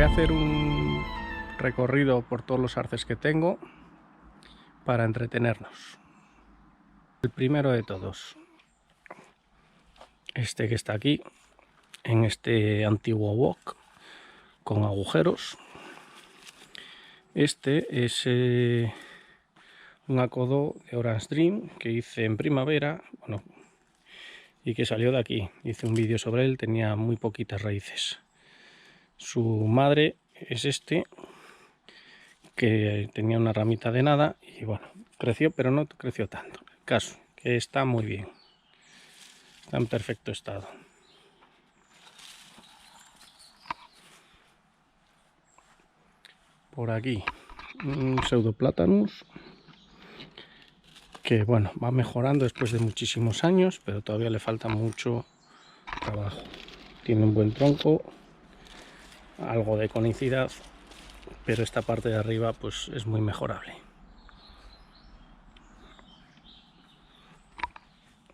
Voy a hacer un recorrido por todos los arces que tengo para entretenernos. El primero de todos, este que está aquí, en este antiguo wok con agujeros. Este es un acodo de Orange Dream que hice en primavera, bueno, y que salió de aquí. Hice un vídeo sobre él, tenía muy poquitas raíces. Su madre es este, que tenía una ramita de nada y bueno, creció, pero no creció tanto. El caso, que está muy bien, está en perfecto estado. Por aquí un Pseudoplatanus que bueno, va mejorando después de muchísimos años, pero todavía le falta mucho trabajo. Tiene un buen tronco, algo de conicidad, pero esta parte de arriba pues es muy mejorable.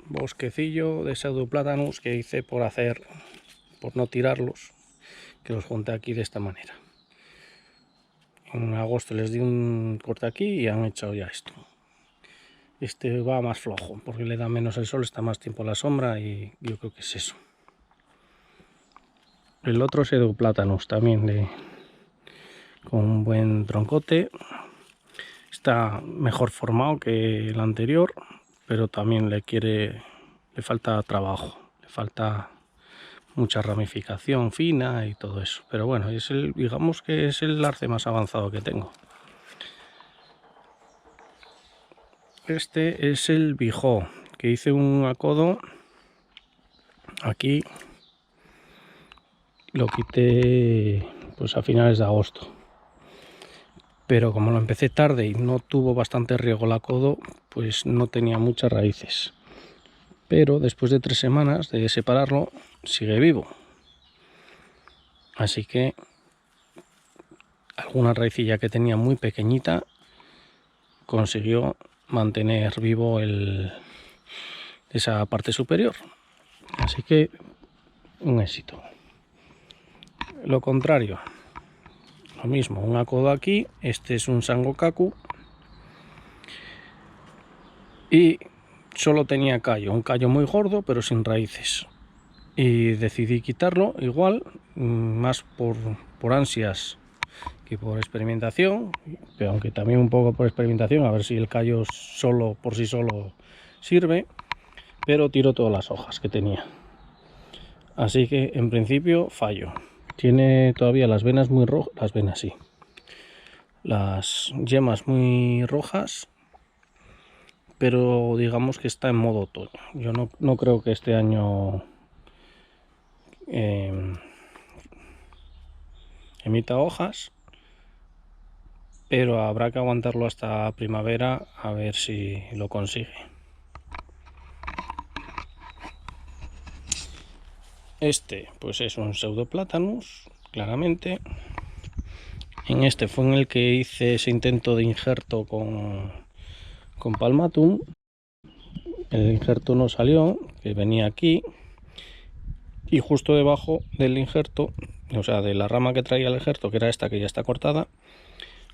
Bosquecillo de Pseudoplatanus que hice por no tirarlos, que los junté aquí de esta manera. En agosto les di un corte aquí y han echado ya esto. Este va más flojo porque le da menos el sol, está más tiempo a la sombra y yo creo que es eso. El otro Pseudoplatanus también con un buen troncote. Está mejor formado que el anterior, pero también le falta trabajo, le falta mucha ramificación fina y todo eso. Pero bueno, digamos que es el arce más avanzado que tengo. Este es el Bijou, que hice un acodo aquí, lo quité pues a finales de agosto. Pero como lo empecé tarde y no tuvo bastante riego el acodo, pues no tenía muchas raíces. Pero después de 3 semanas de separarlo, sigue vivo. Así que alguna raicilla que tenía muy pequeñita consiguió mantener vivo esa parte superior. Así que un éxito. Lo contrario, lo mismo, un acodo aquí. Este es un Sangokaku y solo tenía callo, un callo muy gordo pero sin raíces. Y decidí quitarlo igual, más por ansias que por experimentación, pero aunque también un poco por experimentación, a ver si el callo solo por sí solo sirve, pero tiro todas las hojas que tenía. Así que en principio fallo. Tiene todavía las venas muy rojas, las yemas muy rojas, pero digamos que está en modo otoño. Yo no creo que este año emita hojas, pero habrá que aguantarlo hasta primavera a ver si lo consigue. Este pues es un Pseudoplatanus, claramente. En este fue en el que hice ese intento de injerto con Palmatum. El injerto no salió, que venía aquí, y justo debajo del injerto, o sea, de la rama que traía el injerto, que era esta que ya está cortada,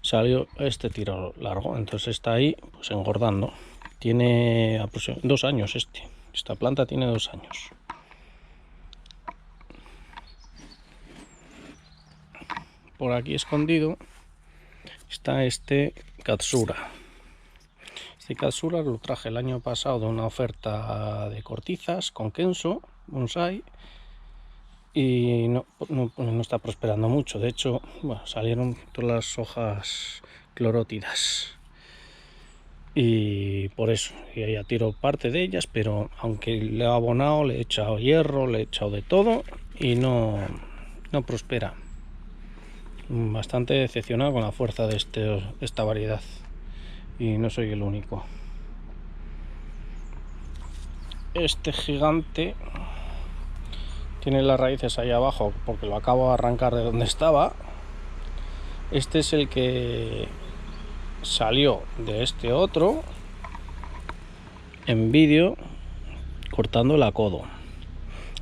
salió este tiro largo. Entonces está ahí pues engordando. Tiene aproximadamente 2 años esta planta tiene 2 años. Por aquí escondido está este Katsura. Este Katsura lo traje el año pasado de una oferta de cortizas con Kenso Bonsai y no está prosperando mucho. De hecho, bueno, salieron todas las hojas clorótidas y por eso ya tiro parte de ellas, pero aunque le he abonado, le he echado hierro, le he echado de todo y no prospera. Bastante decepcionado con la fuerza de esta variedad y no soy el único. Este gigante tiene las raíces ahí abajo porque lo acabo de arrancar de donde estaba. Este es el que salió de este otro en vídeo cortando el acodo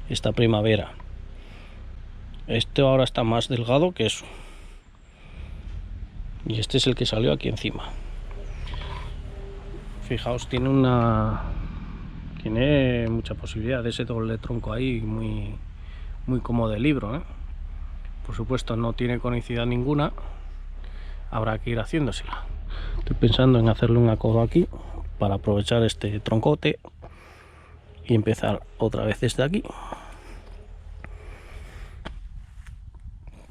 esta primavera. Este ahora está más delgado que eso. Y este es el que salió aquí encima. Fijaos, tiene mucha posibilidad de ese doble tronco ahí, muy como de libro, ¿eh? Por supuesto no tiene conicidad ninguna, habrá que ir haciéndosela. Estoy pensando en hacerle un acodo aquí para aprovechar este troncote y empezar otra vez desde aquí.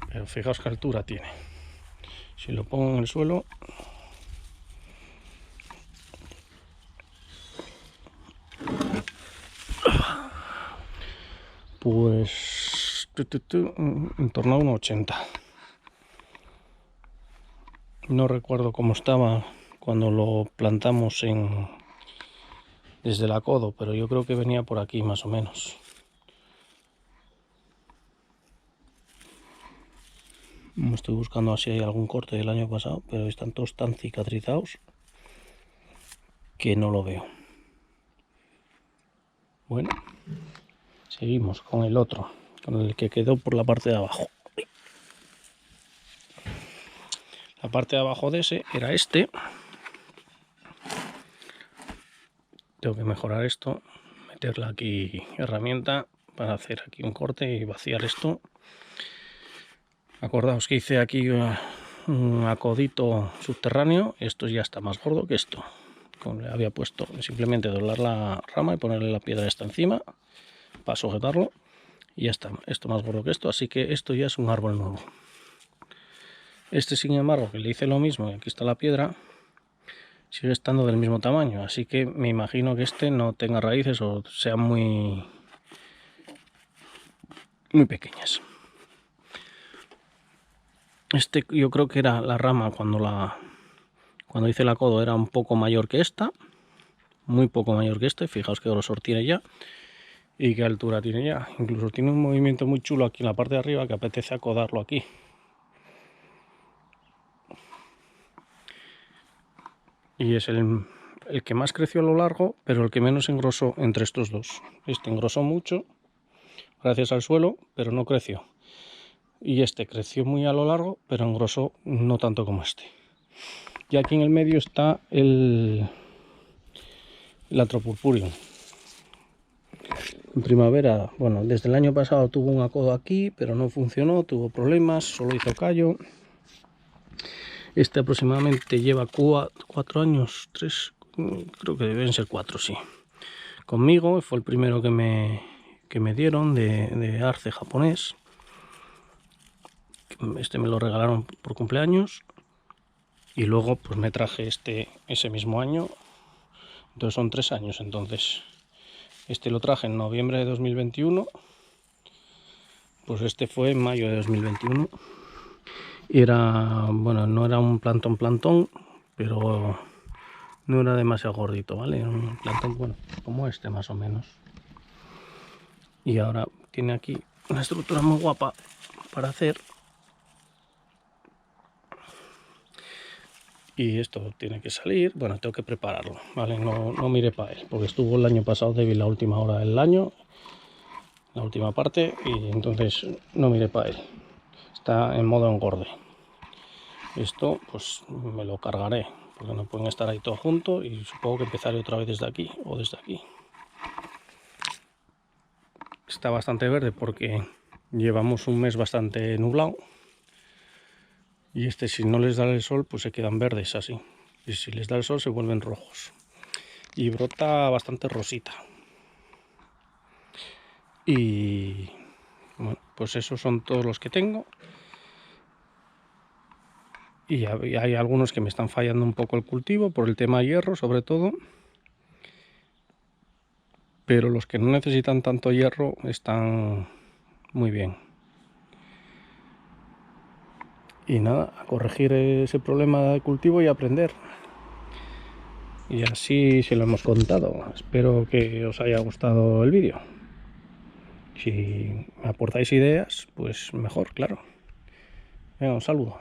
Pero fijaos qué altura tiene. Si lo pongo en el suelo, pues en torno a 1,80. No recuerdo cómo estaba cuando lo plantamos desde el acodo, pero yo creo que venía por aquí más o menos. Estoy buscando si hay algún corte del año pasado, pero están todos tan cicatrizados que no lo veo. Bueno, seguimos con el otro, con el que quedó por la parte de abajo. La parte de abajo de ese era este. Tengo que mejorar esto, meterle aquí herramienta para hacer aquí un corte y vaciar esto. Acordaos que hice aquí un acodito subterráneo. Esto ya está más gordo que esto. Como le había puesto, simplemente doblar la rama y ponerle la piedra esta encima para sujetarlo. Y ya está, esto más gordo que esto, así que esto ya es un árbol nuevo. Este, sin embargo, que le hice lo mismo y aquí está la piedra, sigue estando del mismo tamaño, así que me imagino que este no tenga raíces o sean muy pequeñas. Este yo creo que era la rama cuando hice el acodo era un poco mayor que esta, muy poco mayor que este. Fijaos qué grosor tiene ya y qué altura tiene ya. Incluso tiene un movimiento muy chulo aquí en la parte de arriba que apetece acodarlo aquí. Y es el que más creció a lo largo, pero el que menos engrosó entre estos dos. Este engrosó mucho gracias al suelo, pero no creció. Y este creció muy a lo largo, pero engrosó no tanto como este. Y aquí en el medio está el Atropurpureum. En primavera, bueno, desde el año pasado tuvo un acodo aquí, pero no funcionó, tuvo problemas, solo hizo callo. Este aproximadamente lleva 4 años, 3, creo que deben ser 4, sí. Conmigo, fue el primero que me dieron de arce japonés. Este me lo regalaron por cumpleaños. Y luego pues me traje ese mismo año. Entonces son 3 años. Entonces este lo traje en noviembre de 2021. Pues este fue en mayo de 2021. Bueno, no era un plantón, pero no era demasiado gordito, ¿vale? Era un plantón, bueno, como este más o menos. Y ahora tiene aquí una estructura muy guapa para hacer. Y esto tiene que salir, bueno, tengo que prepararlo, ¿vale? No mire para él, porque estuvo el año pasado débil la última hora del año, la última parte, y entonces no mire para él. Está en modo engorde. Esto pues me lo cargaré, porque no pueden estar ahí todos juntos y supongo que empezaré otra vez desde aquí o desde aquí. Está bastante verde porque llevamos un mes bastante nublado. Y si no les da el sol, pues se quedan verdes así. Y si les da el sol, se vuelven rojos. Y brota bastante rosita. Y bueno, pues esos son todos los que tengo. Y hay algunos que me están fallando un poco el cultivo por el tema hierro, sobre todo. Pero los que no necesitan tanto hierro están muy bien. Y nada, a corregir ese problema de cultivo y aprender. Y así se lo hemos contado. Espero que os haya gustado el vídeo. Si me aportáis ideas, pues mejor, claro. Venga, un saludo.